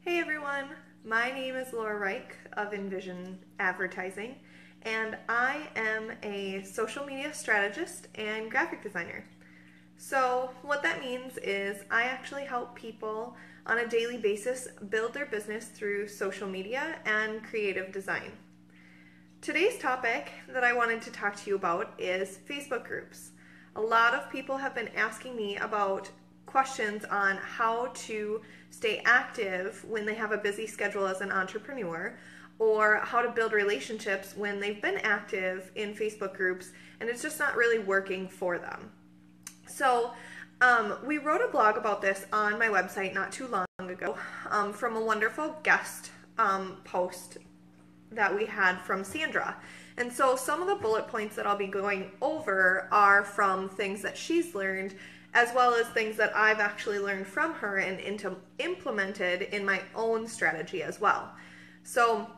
Hey everyone, my name is Laura Reich of Envision Advertising, and I am a social media strategist and graphic designer. So what that means is I actually help people on a daily basis build their business through social media and creative design. Today's topic that I wanted to talk to you about is Facebook groups. A lot of people have been asking me about questions on how to stay active when they have a busy schedule as an entrepreneur, or how to build relationships when they've been active in Facebook groups and it's just not really working for them. So we wrote a blog about this on my website not too long ago from a wonderful guest post that we had from Sandra. And so some of the bullet points that I'll be going over are from things that she's learned, as well as things that I've actually learned from her and implemented in my own strategy as well. So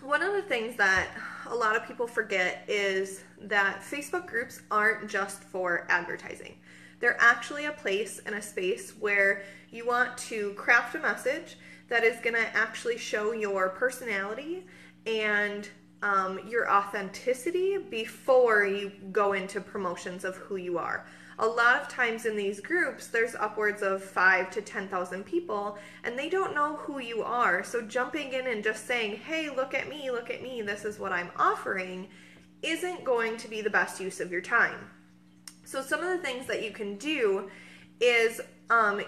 one of the things that a lot of people forget is that Facebook groups aren't just for advertising. They're actually a place and a space where you want to craft a message that is going to actually show your personality and your authenticity before you go into promotions of who you are. A lot of times in these groups, there's upwards of 5,000 to 10,000 people, and they don't know who you are. So jumping in and just saying, hey, look at me, this is what I'm offering, isn't going to be the best use of your time. So some of the things that you can do is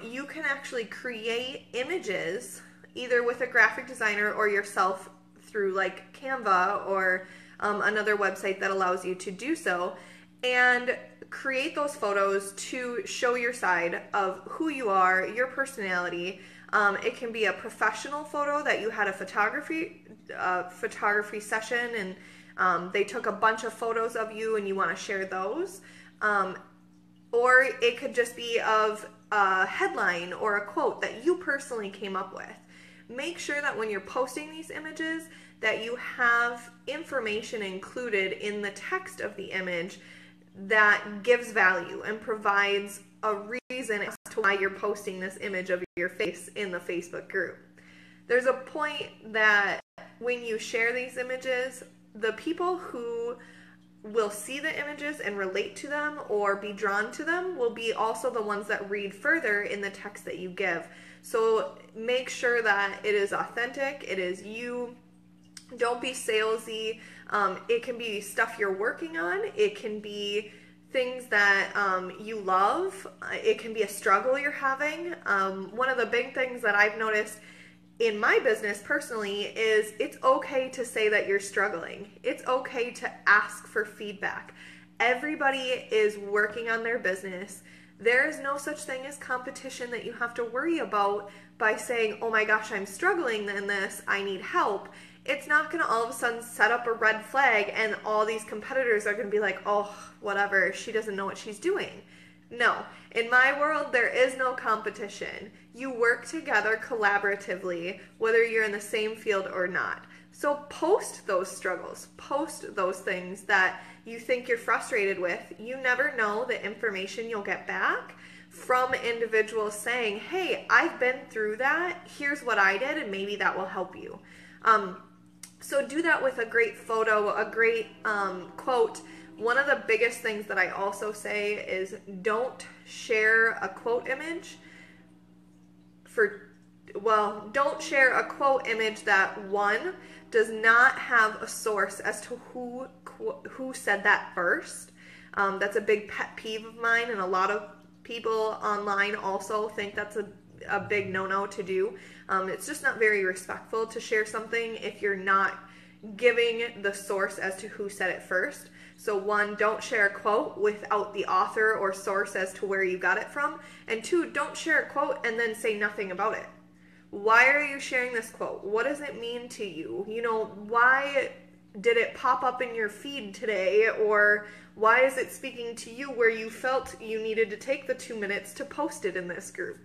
you can actually create images either with a graphic designer or yourself through like Canva or another website that allows you to do so, and create those photos to show your side of who you are, your personality. It can be a professional photo that you had a photography session and they took a bunch of photos of you and you want to share those. Or it could just be of a headline or a quote that you personally came up with. Make sure that when you're posting these images that you have information included in the text of the image that gives value and provides a reason as to why you're posting this image of your face in the Facebook group. There's a point that when you share these images, the people who will see the images and relate to them or be drawn to them will be also the ones that read further in the text that you give. So make sure that it is authentic, it is you. Don't be salesy. It can be stuff you're working on. It can be things that you love. It can be a struggle you're having. One of the big things that I've noticed in my business personally is it's okay to say that you're struggling. It's okay to ask for feedback. Everybody is working on their business. There is no such thing as competition that you have to worry about by saying, oh my gosh, I'm struggling in this, I need help. It's not going to all of a sudden set up a red flag and all these competitors are going to be like, oh, whatever, she doesn't know what she's doing. No, in my world, there is no competition. You work together collaboratively, whether you're in the same field or not. So post those struggles, post those things that you think you're frustrated with. You never know the information you'll get back from individuals saying, hey, I've been through that, here's what I did, and maybe that will help you. So do that with a great photo, a great quote. One of the biggest things that I also say is don't share a quote image don't share a quote image that, one, does not have a source as to who said that first. That's a big pet peeve of mine, and a lot of people online also think that's a big no-no to do. It's just not very respectful to share something if you're not giving the source as to who said it first. So one, don't share a quote without the author or source as to where you got it from. And two, don't share a quote and then say nothing about it. Why are you sharing this quote? What does it mean to you? You know, why did it pop up in your feed today? Or why is it speaking to you where you felt you needed to take the 2 minutes to post it in this group?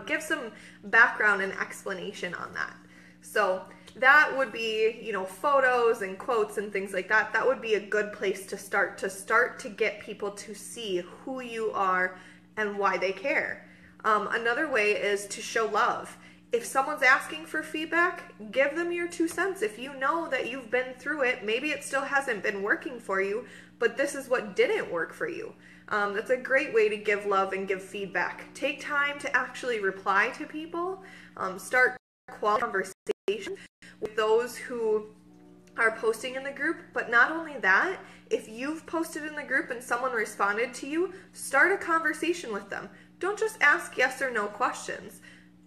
Give some background and explanation on that. So that would be, you know, photos and quotes and things like that. That would be a good place to start to get people to see who you are and why they care. Another way is to show love. if someone's asking for feedback, give them your 2 cents. If you know that you've been through it, maybe it still hasn't been working for you, but this is what didn't work for you. That's a great way to give love and give feedback. Take time to actually reply to people. Start quality conversations with those who are posting in the group. But not only that, if you've posted in the group and someone responded to you, start a conversation with them. Don't just ask yes or no questions.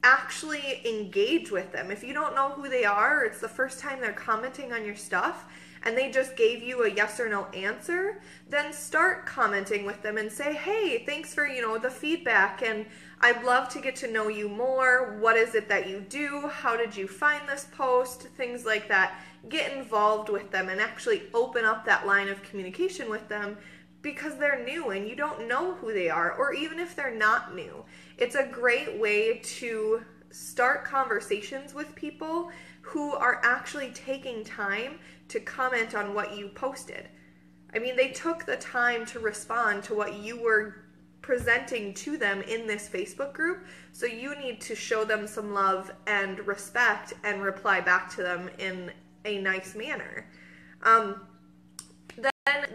Actually engage with them. If you don't know who they are, or it's the first time they're commenting on your stuff and they just gave you a yes or no answer, then start commenting with them and say, hey, thanks for, the feedback, and I'd love to get to know you more. What is it that you do? How did you find this post? Things like that. Get involved with them and actually open up that line of communication with them, because they're new and you don't know who they are, or even if they're not new. It's a great way to start conversations with people who are actually taking time to comment on what you posted. I mean, they took the time to respond to what you were presenting to them in this Facebook group, so you need to show them some love and respect and reply back to them in a nice manner. Then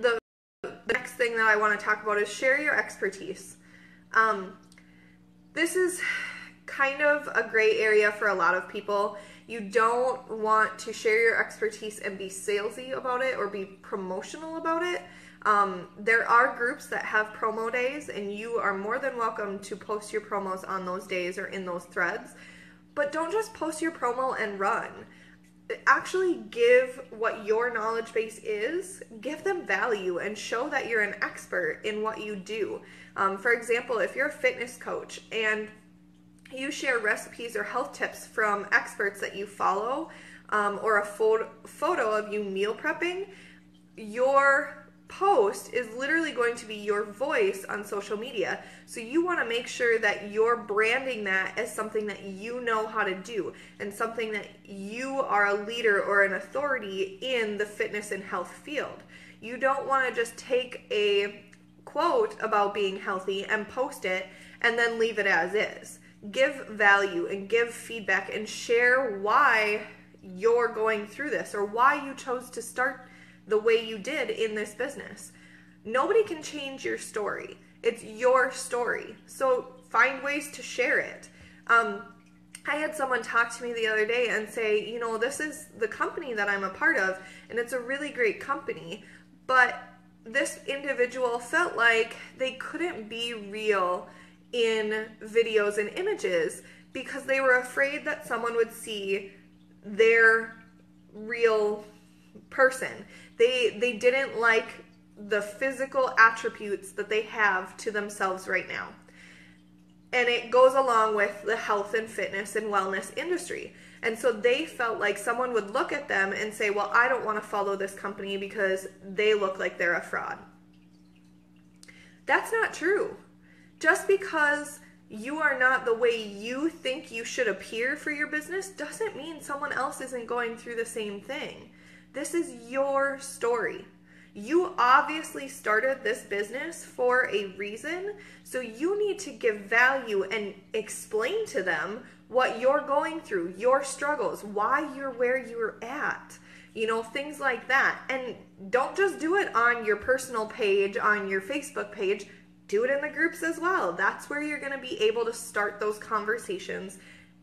the next thing that I want to talk about is share your expertise. This is kind of a gray area for a lot of people. You don't want to share your expertise and be salesy about it or be promotional about it. There are groups that have promo days, and you are more than welcome to post your promos on those days or in those threads. But don't just post your promo and run. Actually give what your knowledge base is, give them value, and show that you're an expert in what you do. For example, if you're a fitness coach and you share recipes or health tips from experts that you follow, or a photo of you meal prepping, your post is literally going to be your voice on social media. So you want to make sure that you're branding that as something that you know how to do and something that you are a leader or an authority in the fitness and health field. You don't want to just take a quote about being healthy and post it and then leave it as is. Give value and give feedback and share why you're going through this or why you chose to start the way you did in this business. Nobody can change your story. It's your story. So find ways to share it. I had someone talk to me the other day and say, this is the company that I'm a part of, and it's a really great company, but this individual felt like they couldn't be real in videos and images because they were afraid that someone would see their real person. They didn't like the physical attributes that they have to themselves right now. And it goes along with the health and fitness and wellness industry. And so they felt like someone would look at them and say, well, I don't want to follow this company because they look like they're a fraud. That's not true. Just because you are not the way you think you should appear for your business doesn't mean someone else isn't going through the same thing. This is your story. You obviously started this business for a reason, so you need to give value and explain to them what you're going through, your struggles, why you're where you're at, things like that. And don't just do it on your personal page, on your Facebook page. Do it in the groups as well. That's where you're going to be able to start those conversations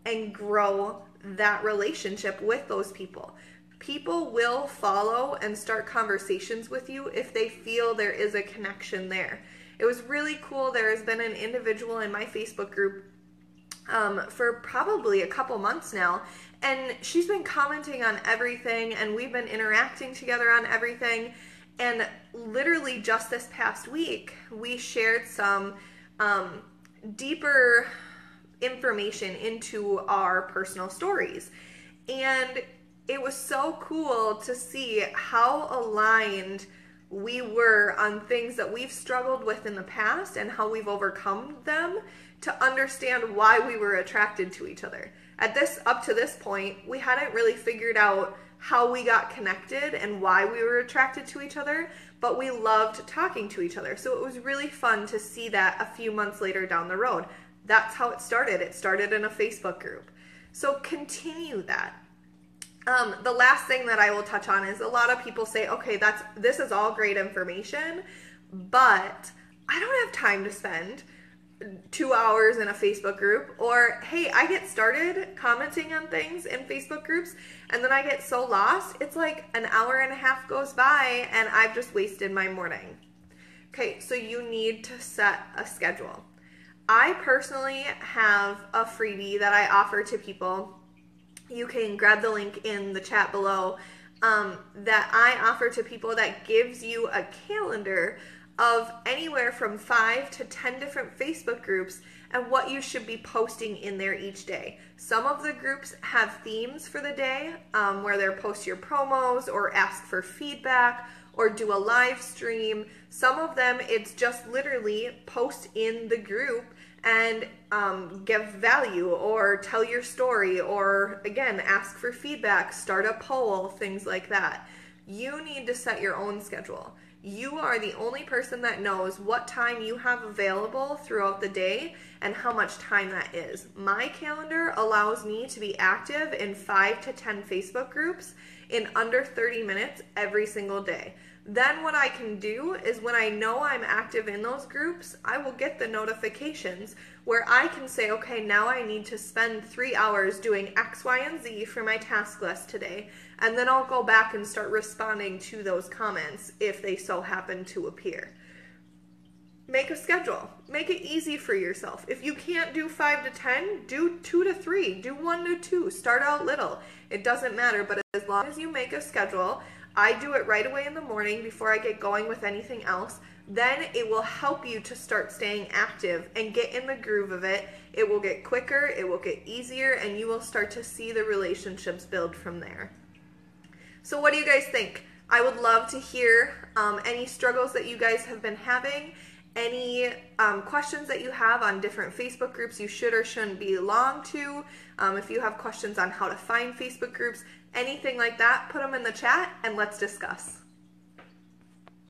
and grow that relationship with those people. People will follow and start conversations with you if they feel there is a connection there. It was really cool. There has been an individual in my Facebook group for probably a couple months now, and she's been commenting on everything, and we've been interacting together on everything. And literally just this past week, we shared some deeper information into our personal stories. And it was so cool to see how aligned we were on things that we've struggled with in the past and how we've overcome them, to understand why we were attracted to each other. Up to this point, we hadn't really figured out how we got connected and why we were attracted to each other, but we loved talking to each other. So it was really fun to see that a few months later down the road. That's how it started. It started in a Facebook group. So continue that. The last thing that I will touch on is a lot of people say, okay, this is all great information, but I don't have time to spend 2 hours in a Facebook group. Or, hey, I get started commenting on things in Facebook groups and then I get so lost, it's like an hour and a half goes by and I've just wasted my morning. Okay, so you need to set a schedule. I personally have a freebie that I offer to people. You can grab the link in the chat below, that I offer to people that gives you a calendar of anywhere from 5 to 10 different Facebook groups and what you should be posting in there each day. Some of the groups have themes for the day, where they'll post your promos or ask for feedback or do a live stream. Some of them, it's just literally post in the group and give value or tell your story, or again, ask for feedback, start a poll, things like that. You need to set your own schedule. You are the only person that knows what time you have available throughout the day and how much time that is. My calendar allows me to be active in 5 to 10 Facebook groups in under 30 minutes every single day. Then what I can do is, when I know I'm active in those groups, I will get the notifications where I can say, okay, now I need to spend 3 hours doing X, Y, and Z for my task list today. And then I'll go back and start responding to those comments if they so happen to appear. Make a schedule. Make it easy for yourself. If you can't do 5 to 10, do 2 to 3, do 1 to 2. Start out little. It doesn't matter, but as long as you make a schedule, I do it right away in the morning before I get going with anything else. Then it will help you to start staying active and get in the groove of it. It will get quicker, it will get easier, and you will start to see the relationships build from there. So what do you guys think? I would love to hear any struggles that you guys have been having, any questions that you have on different Facebook groups you should or shouldn't belong to. If you have questions on how to find Facebook groups, anything like that, put them in the chat and let's discuss.